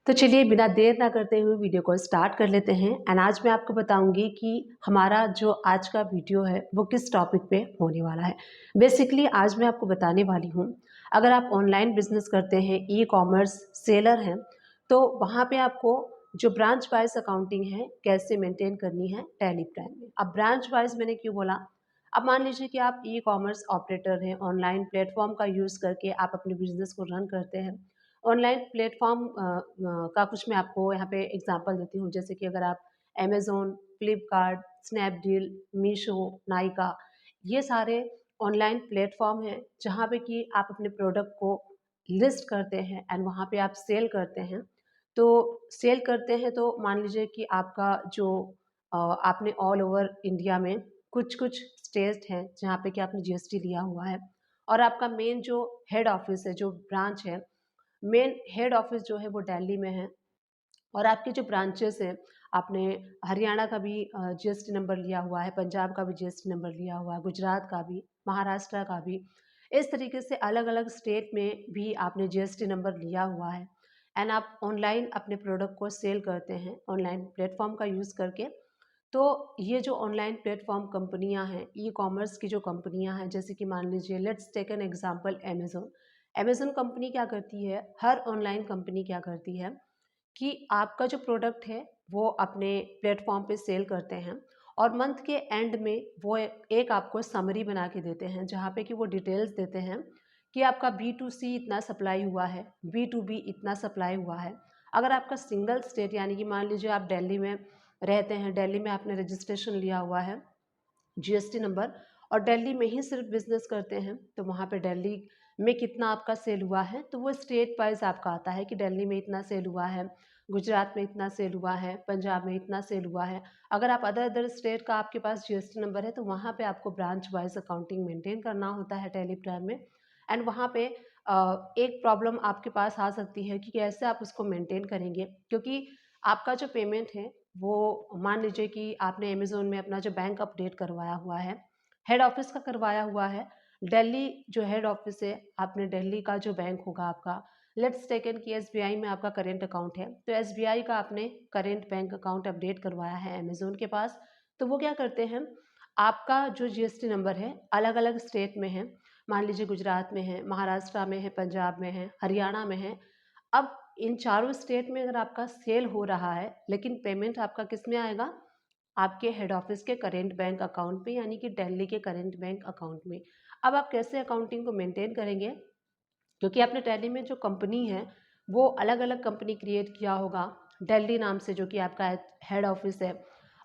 तो चलिए बिना देर ना करते हुए वीडियो को स्टार्ट कर लेते हैं। एंड आज मैं आपको बताऊंगी कि हमारा जो आज का वीडियो है वो किस टॉपिक पे होने वाला है। बेसिकली आज मैं आपको बताने वाली हूँ, अगर आप ऑनलाइन बिजनेस करते हैं, ई कॉमर्स सेलर हैं, तो वहाँ पे आपको जो ब्रांच वाइज अकाउंटिंग है कैसे मेंटेन करनी है टैली प्राइम में। अब ब्रांच वाइज मैंने क्यों बोला, अब मान लीजिए कि आप ई कॉमर्स ऑपरेटर हैं, ऑनलाइन प्लेटफॉर्म का यूज़ करके आप अपने बिजनेस को रन करते हैं। ऑनलाइन प्लेटफॉर्म का कुछ मैं आपको यहाँ पे एग्जांपल देती हूँ, जैसे कि अगर आप अमेज़न, फ्लिपकार्ट, स्नैपडील, मीशो, नायका, ये सारे ऑनलाइन प्लेटफॉर्म हैं जहाँ पे कि आप अपने प्रोडक्ट को लिस्ट करते हैं एंड वहाँ पे आप सेल करते हैं। तो सेल करते हैं तो मान लीजिए कि आपका जो आपने ऑल ओवर इंडिया में कुछ कुछ स्टेट हैं जहाँ पे कि आपने जीएसटी लिया हुआ है, और आपका मेन जो हेड ऑफिस है, जो ब्रांच है, मेन हेड ऑफिस जो है वो दिल्ली में है, और आपके जो ब्रांचेस हैं, आपने हरियाणा का भी जीएसटी नंबर लिया हुआ है, पंजाब का भी जीएसटी नंबर लिया हुआ है, गुजरात का भी, महाराष्ट्र का भी, इस तरीके से अलग अलग स्टेट में भी आपने जीएसटी नंबर लिया हुआ है। एंड आप ऑनलाइन अपने प्रोडक्ट को सेल करते हैं ऑनलाइन प्लेटफॉर्म का यूज़ करके। तो ये जो ऑनलाइन प्लेटफॉर्म कंपनियां हैं, ई कॉमर्स की जो कंपनियां हैं, जैसे कि मान लीजिए let's take an example Amazon. Amazon company क्या करती है, हर ऑनलाइन कंपनी क्या करती है कि आपका जो प्रोडक्ट है वो अपने प्लेटफॉर्म पे सेल करते हैं, और मंथ के एंड में वो एक आपको समरी बना के देते हैं जहाँ पे कि वो डिटेल्स देते हैं कि आपका B2C इतना सप्लाई हुआ है, B2B इतना सप्लाई हुआ है। अगर आपका सिंगल स्टेट, यानी कि मान लीजिए आप दिल्ली में रहते हैं, दिल्ली में आपने रजिस्ट्रेशन लिया हुआ है, जीएसटी नंबर, और दिल्ली में ही सिर्फ बिजनेस करते हैं, तो वहाँ पे दिल्ली में कितना आपका सेल हुआ है तो वो स्टेट वाइज आपका आता है कि दिल्ली में इतना सेल हुआ है, गुजरात में इतना सेल हुआ है, पंजाब में इतना सेल हुआ है। अगर आप अदर अदर स्टेट का आपके पास जीएसटी नंबर है तो वहाँ पे आपको ब्रांच वाइज अकाउंटिंग मेंटेन करना होता है टैली प्राइम में। एंड वहाँ पे एक प्रॉब्लम आपके पास आ सकती है कि कैसे आप उसको मेंटेन करेंगे, क्योंकि आपका जो पेमेंट है वो, मान लीजिए कि आपने अमेज़न में अपना जो बैंक अपडेट करवाया हुआ है, हेड ऑफिस का करवाया हुआ है, दिल्ली जो हेड ऑफिस है, आपने दिल्ली का जो बैंक होगा आपका, लेट्स टेकन कि एसबीआई में आपका करेंट अकाउंट है, तो एसबीआई का आपने करेंट बैंक अकाउंट अपडेट करवाया है अमेज़न के पास। तो वो क्या करते हैं, आपका जो जीएसटी नंबर है अलग अलग स्टेट में है, मान लीजिए गुजरात में है, महाराष्ट्र में है, पंजाब में है, हरियाणा में है। अब इन चारों स्टेट में अगर आपका सेल हो रहा है, लेकिन पेमेंट आपका किस में आएगा, आपके हेड ऑफिस के करेंट बैंक अकाउंट में, यानी कि दिल्ली के करेंट बैंक अकाउंट में। अब आप कैसे अकाउंटिंग को मेंटेन करेंगे, क्योंकि आपने दिल्ली में जो कंपनी है वो अलग अलग कंपनी क्रिएट किया होगा, दिल्ली नाम से जो कि आपका हेड ऑफिस है,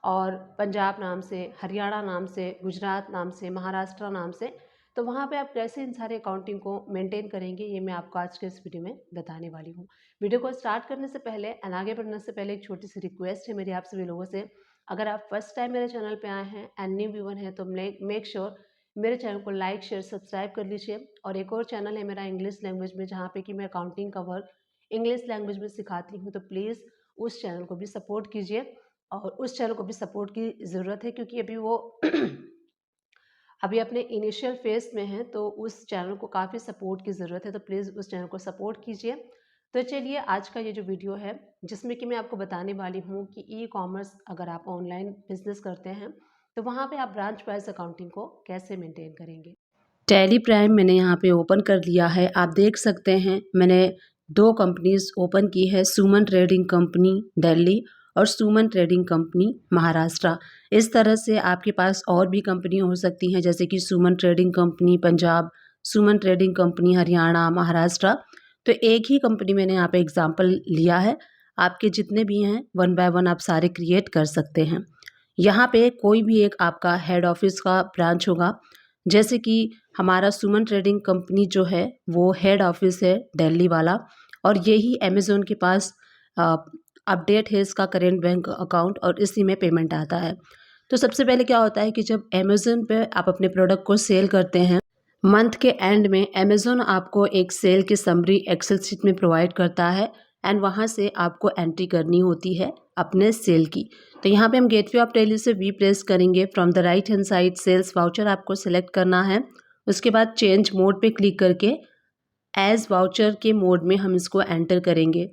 और पंजाब नाम से, हरियाणा नाम से, गुजरात नाम से, महाराष्ट्र नाम से। तो वहाँ पे आप कैसे इन सारे अकाउंटिंग को मेंटेन करेंगे, ये मैं आपको आज के इस वीडियो में बताने वाली हूँ। वीडियो को स्टार्ट करने से पहले एंड आगे बढ़ने से पहले एक छोटी सी रिक्वेस्ट है मेरी आप सभी लोगों से, अगर आप फर्स्ट टाइम मेरे चैनल पे आए हैं एंड न्यू व्यूअर हैं तो मेक श्योर मेरे चैनल को लाइक शेयर सब्सक्राइब कर लीजिए। और एक और चैनल है मेरा इंग्लिश लैंग्वेज में, जहाँ पे कि मैं अकाउंटिंग का वर्क इंग्लिश लैंग्वेज में सिखाती हूँ, तो प्लीज़ उस चैनल को भी सपोर्ट कीजिए। और उस चैनल को भी सपोर्ट की ज़रूरत है, क्योंकि अभी वो अभी अपने इनिशियल फेज में है, तो उस चैनल को काफ़ी सपोर्ट की ज़रूरत है, तो प्लीज़ उस चैनल को सपोर्ट कीजिए। तो चलिए आज का ये जो वीडियो है, जिसमें कि मैं आपको बताने वाली हूँ कि ई कॉमर्स अगर आप ऑनलाइन बिजनेस करते हैं तो वहाँ पे आप ब्रांच वाइज अकाउंटिंग को कैसे मेंटेन करेंगे। टैली प्राइम मैंने यहाँ पे ओपन कर लिया है, आप देख सकते हैं मैंने दो कंपनीज ओपन की है, सुमन ट्रेडिंग कंपनी दिल्ली और सुमन ट्रेडिंग कंपनी महाराष्ट्र। इस तरह से आपके पास और भी कंपनी हो सकती हैं, जैसे कि सुमन ट्रेडिंग कंपनी पंजाब, सुमन ट्रेडिंग कंपनी हरियाणा, महाराष्ट्र। तो एक ही कंपनी मैंने यहाँ पे एग्जाम्पल लिया है, आपके जितने भी हैं वन बाय वन आप सारे क्रिएट कर सकते हैं। यहाँ पे कोई भी एक आपका हेड ऑफिस का ब्रांच होगा, जैसे कि हमारा सुमन ट्रेडिंग कंपनी जो है वो हेड ऑफिस है दिल्ली वाला, और यही अमेज़न के पास अपडेट है इसका करेंट बैंक अकाउंट, और इसी में पेमेंट आता है। तो सबसे पहले क्या होता है कि जब अमेज़न पे आप अपने प्रोडक्ट को सेल करते हैं, मंथ के एंड में अमेज़न आपको एक सेल की समरी एक्सेल शीट में प्रोवाइड करता है, एंड वहाँ से आपको एंट्री करनी होती है अपने सेल की। तो यहाँ पे हम गेटवे ऑफ दिल्ली से वी प्रेस करेंगे, from the right hand side sales voucher आपको सेलेक्ट करना है। उसके बाद चेंज मोड पे क्लिक करके एज वाउचर के मोड में हम इसको एंटर करेंगे।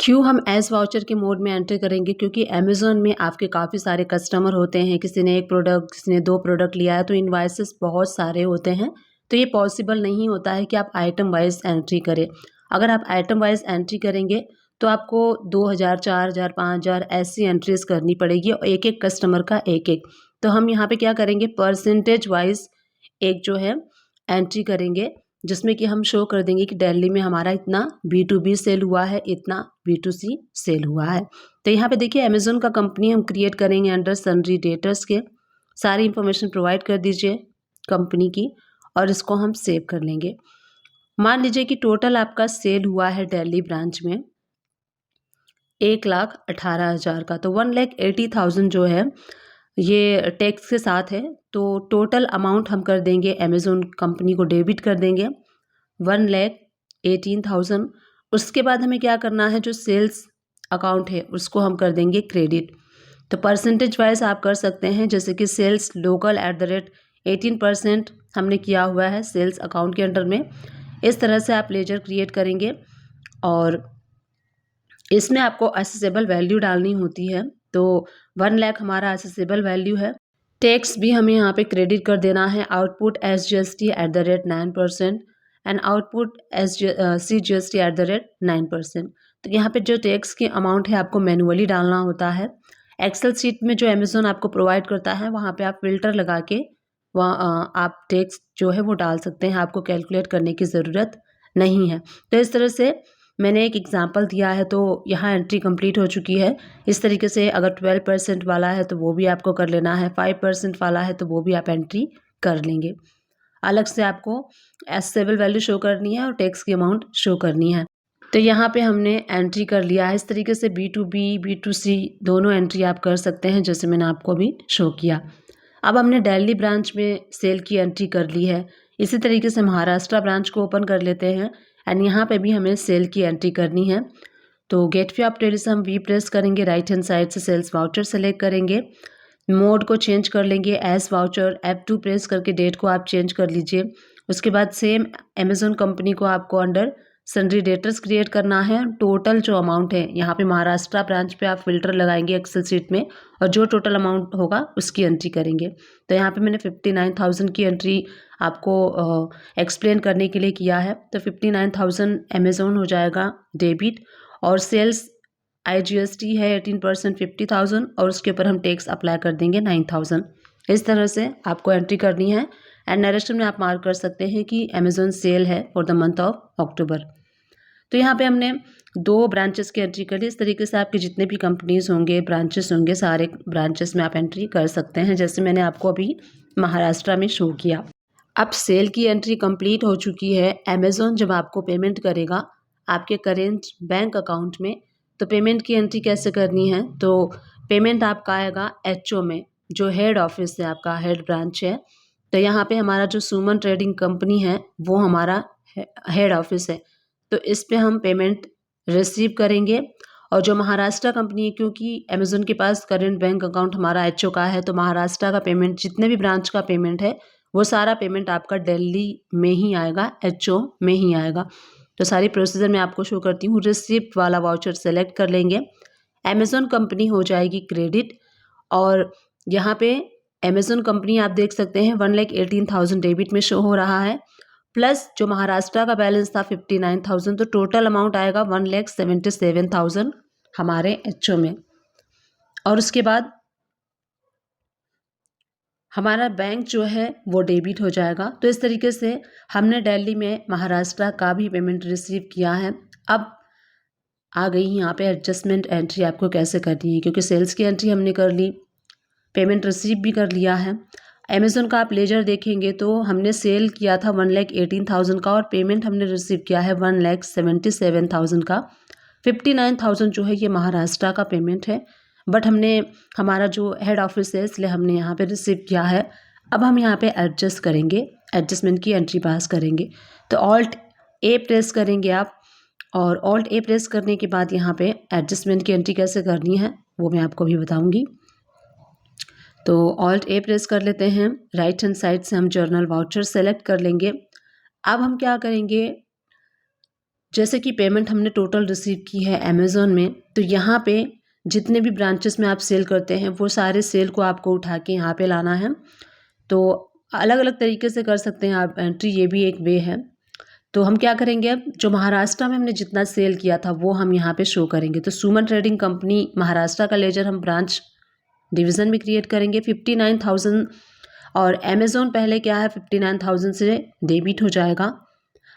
क्यों हम एज वाउचर के मोड में एंटर करेंगे, क्योंकि अमेज़न में आपके काफ़ी सारे कस्टमर होते हैं, किसी ने एक प्रोडक्ट, किसी ने 2 प्रोडक्ट लिया है, तो इनवॉइसेस बहुत सारे होते हैं। तो ये पॉसिबल नहीं होता है कि आप आइटम वाइज़ एंट्री करें। अगर आप आइटम वाइज़ एंट्री करेंगे तो आपको 2000, 4000, 5000 ऐसी एंट्रीज़ करनी पड़ेगी और एक-एक कस्टमर का एक-एक। तो हम यहाँ पे क्या करेंगे, परसेंटेज वाइज़ एक जो है एंट्री करेंगे, जिसमें कि हम शो कर देंगे कि दिल्ली में हमारा इतना B2B सेल हुआ है, इतना B2C सेल हुआ है। तो यहाँ पे देखिए अमेज़न का कंपनी हम क्रिएट करेंगे अंडर सन्ड्री डेटर्स के। सारी इन्फॉर्मेशन प्रोवाइड कर दीजिए कंपनी की और इसको हम सेव कर लेंगे। मान लीजिए कि टोटल आपका सेल हुआ है दिल्ली ब्रांच में 1,18,000 का, तो 1,80,000 जो है ये टैक्स के साथ है। तो टोटल अमाउंट हम कर देंगे अमेज़न कंपनी को डेबिट कर देंगे 1,18,000। उसके बाद हमें क्या करना है, जो सेल्स अकाउंट है उसको हम कर देंगे क्रेडिट। तो परसेंटेज वाइज आप कर सकते हैं, जैसे कि सेल्स लोकल @18% हमने किया हुआ है सेल्स अकाउंट के अंडर में। इस तरह से आप लेजर क्रिएट करेंगे और इसमें आपको असेसेबल वैल्यू डालनी होती है। तो 1 लाख हमारा असेसेबल वैल्यू है। टैक्स भी हमें यहाँ पे क्रेडिट कर देना है। Output SGST @9% and output CGST @9%। तो यहाँ पे जो टैक्स की अमाउंट है आपको मैनुअली डालना होता है। एक्सेल शीट में जो अमेज़न आपको प्रोवाइड करता है वहाँ पे आप फ़िल्टर लगा के वहाँ आप टैक्स जो है वो डाल सकते हैं, आपको कैलकुलेट करने की ज़रूरत नहीं है। तो इस तरह से मैंने एक एग्जांपल दिया है, तो यहाँ एंट्री कंप्लीट हो चुकी है। इस तरीके से अगर 12% वाला है तो वो भी आपको कर लेना है, 5% वाला है तो वो भी आप एंट्री कर लेंगे। अलग से आपको एसेबल वैल्यू शो करनी है और टैक्स की अमाउंट शो करनी है। तो यहाँ पे हमने एंट्री कर लिया है। इस तरीके से B2B, B2C दोनों एंट्री आप कर सकते हैं, जैसे मैंने आपको अभी शो किया। अब हमने दिल्ली ब्रांच में सेल की एंट्री कर ली है। इसी तरीके से महाराष्ट्र ब्रांच को ओपन कर लेते हैं एंड यहाँ पे भी हमें सेल की एंट्री करनी है। तो गेटवे ऑफ ट्रेड से हम V प्रेस करेंगे, राइट हैंड साइड से सेल्स वाउचर सेलेक्ट करेंगे, मोड को चेंज कर लेंगे एज वाउचर, F2 प्रेस करके डेट को आप चेंज कर लीजिए। उसके बाद सेम अमेज़न कंपनी को आपको अंडर सन्ड्री डेटर्स क्रिएट करना है। टोटल जो अमाउंट है यहाँ पे महाराष्ट्र ब्रांच पे आप फिल्टर लगाएंगे एक्सेल शीट में और जो टोटल अमाउंट होगा उसकी एंट्री करेंगे। तो यहाँ पे मैंने 59,000 की एंट्री आपको एक्सप्लेन करने के लिए किया है। तो 59,000 अमेज़न हो जाएगा डेबिट और सेल्स IGST है 18% 50,000 और उसके ऊपर हम टैक्स अप्लाई कर देंगे 9,000। इस तरह से आपको एंट्री करनी है एंड नरेशन में आप मार्क कर सकते हैं कि अमेज़न सेल है for the month of October. तो यहाँ पे हमने 2 ब्रांचेस की एंट्री कर ली। इस तरीके से आपके जितने भी कंपनीज होंगे, ब्रांचेस होंगे, सारे ब्रांचेस में आप एंट्री कर सकते हैं, जैसे मैंने आपको अभी महाराष्ट्र में शो किया। अब सेल की एंट्री कंप्लीट हो चुकी है। अमेज़न जब आपको पेमेंट करेगा आपके करेंट बैंक अकाउंट में, तो पेमेंट की एंट्री कैसे करनी है, तो पेमेंट आपका आएगा HO में, जो हेड ऑफिस है, आपका हेड ब्रांच है। तो यहाँ पे हमारा जो सुमन ट्रेडिंग कंपनी है वो हमारा हेड ऑफिस है। तो इस पे हम पेमेंट रिसीव करेंगे और जो महाराष्ट्र कंपनी है, क्योंकि अमेज़न के पास करेंट बैंक अकाउंट हमारा HO का है, तो महाराष्ट्र का पेमेंट, जितने भी ब्रांच का पेमेंट है वो सारा पेमेंट आपका दिल्ली में ही आएगा, HO में ही आएगा। तो सारी प्रोसीजर मैं आपको शो करती हूँ। रिसिप्ट वाला वाउचर सेलेक्ट कर लेंगे, अमेज़न कंपनी हो जाएगी क्रेडिट और यहाँ पे अमेज़न कंपनी आप देख सकते हैं 1,18,000 डेबिट में शो हो रहा है, प्लस जो महाराष्ट्र का बैलेंस था 59,000, तो टोटल अमाउंट आएगा 1,77,000 हमारे HO में। और उसके बाद हमारा बैंक जो है वो डेबिट हो जाएगा। तो इस तरीके से हमने दिल्ली में महाराष्ट्र का भी पेमेंट रिसीव किया है। अब आ गई यहाँ पे एडजस्टमेंट एंट्री आपको कैसे करनी है, क्योंकि सेल्स की एंट्री हमने कर ली, पेमेंट रिसीव भी कर लिया है। अमेज़न का आप लेजर देखेंगे तो हमने सेल किया था 1,18,000 का और पेमेंट हमने रिसीव किया है 1,77,000 का। 59,000 जो है ये महाराष्ट्र का पेमेंट है, बट हमने, हमारा जो हेड ऑफिस है इसलिए हमने यहाँ पे रिसीव किया है। अब हम यहाँ पे एडजस्ट करेंगे, एडजस्टमेंट की एंट्री पास करेंगे। तो Alt+A प्रेस करेंगे आप और Alt+A प्रेस करने के बाद यहाँ पे एडजस्टमेंट की एंट्री कैसे करनी है वो मैं आपको भी बताऊँगी। तो Alt+A प्रेस कर लेते हैं, राइट हैंड साइड से हम जर्नल वाउचर सेलेक्ट कर लेंगे। अब हम क्या करेंगे, जैसे कि पेमेंट हमने टोटल रिसीव की है अमेज़न में, तो यहाँ पे जितने भी ब्रांचेस में आप सेल करते हैं वो सारे सेल को आपको उठा के यहाँ पे लाना है। तो अलग अलग तरीके से कर सकते हैं आप एंट्री, ये भी एक वे है। तो हम क्या करेंगे, अब जो महाराष्ट्र में हमने जितना सेल किया था वो हम यहाँ पे शो करेंगे। तो सुमन ट्रेडिंग कंपनी महाराष्ट्र का लेजर हम ब्रांच डिवीज़न में क्रिएट करेंगे 59,000, और अमेज़न पहले क्या है 59,000 से डेबिट हो जाएगा,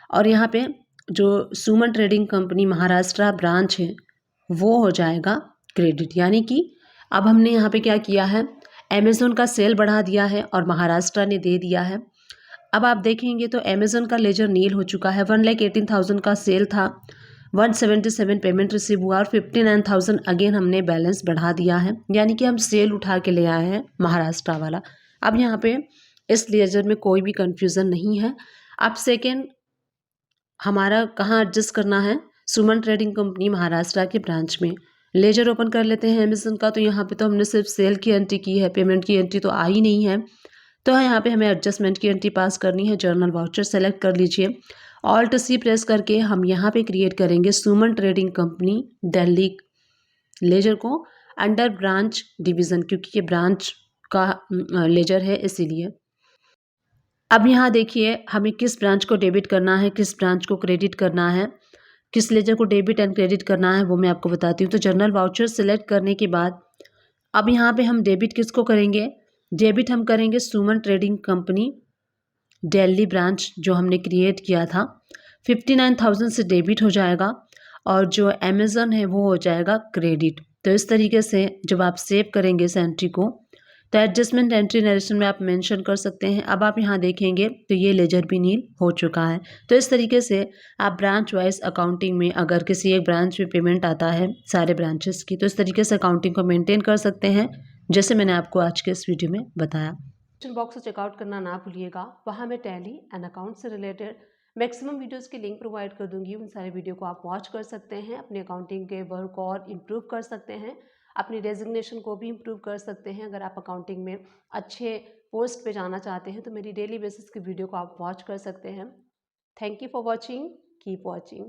और यहाँ पे जो सुमन ट्रेडिंग कंपनी महाराष्ट्र ब्रांच है वो हो जाएगा क्रेडिट। यानी कि अब हमने यहाँ पे क्या किया है, अमेज़न का सेल बढ़ा दिया है और महाराष्ट्र ने दे दिया है। अब आप देखेंगे तो अमेज़न का लेजर नील हो चुका है। 1,18,000 का सेल था, 177 पेमेंट रिसीव हुआ और 59,000 अगेन हमने बैलेंस बढ़ा दिया है, यानी कि हम सेल उठा के ले आए हैं महाराष्ट्र वाला। अब यहाँ पे इस लेजर में कोई भी कन्फ्यूज़न नहीं है। अब सेकेंड हमारा कहाँ एडजस्ट करना है, सुमन ट्रेडिंग कंपनी महाराष्ट्र के ब्रांच में लेजर ओपन कर लेते हैं अमेज़न का। तो यहाँ पे तो हमने सिर्फ सेल की एंट्री की है, पेमेंट की एंट्री तो आई नहीं है। तो यहाँ पे हमें एडजस्टमेंट की एंट्री पास करनी है। जर्नल वाउचर सेलेक्ट कर लीजिए, ऑल्ट सी प्रेस करके हम यहाँ पे क्रिएट करेंगे सुमन ट्रेडिंग कंपनी दिल्ली लेजर को अंडर ब्रांच डिवीज़न, क्योंकि ये ब्रांच का लेजर है इसीलिए। अब यहाँ देखिए हमें किस ब्रांच को डेबिट करना है, किस ब्रांच को क्रेडिट करना है, किस लेजर को डेबिट एंड क्रेडिट करना है वो मैं आपको बताती हूँ। तो जर्नल वाउचर सेलेक्ट करने के बाद अब यहाँ पे हम डेबिट किसको करेंगे, डेबिट हम करेंगे सुमन ट्रेडिंग कंपनी दिल्ली ब्रांच जो हमने क्रिएट किया था। 59,000 से डेबिट हो जाएगा और जो अमेज़न है वो हो जाएगा क्रेडिट। तो इस तरीके से जब आप सेव करेंगे इस एंट्री को तो एडजस्टमेंट एंट्री नरेशन में आप मेंशन कर सकते हैं। अब आप यहाँ देखेंगे तो ये लेजर भी नील हो चुका है। तो इस तरीके से आप ब्रांच वाइज अकाउंटिंग में अगर किसी एक ब्रांच में पेमेंट आता है सारे ब्रांचेस की, तो इस तरीके से अकाउंटिंग को मेंटेन कर सकते हैं, जैसे मैंने आपको आज के इस वीडियो में बताया। डिस्क्रिप्शन बॉक्स से चेकआउट करना ना भूलिएगा, वहाँ मैं टैली एंड अकाउंट से रिलेटेड मैक्सिमम वीडियोस की लिंक प्रोवाइड कर दूंगी। उन सारे वीडियो को आप वॉच कर सकते हैं, अपने अकाउंटिंग के वर्क और इम्प्रूव कर सकते हैं, अपनी डेजिग्नेशन को भी इम्प्रूव कर सकते हैं। अगर आप अकाउंटिंग में अच्छे पोस्ट पे जाना चाहते हैं तो मेरी डेली बेसिस की वीडियो को आप वॉच कर सकते हैं। Thank you for watching, keep watching.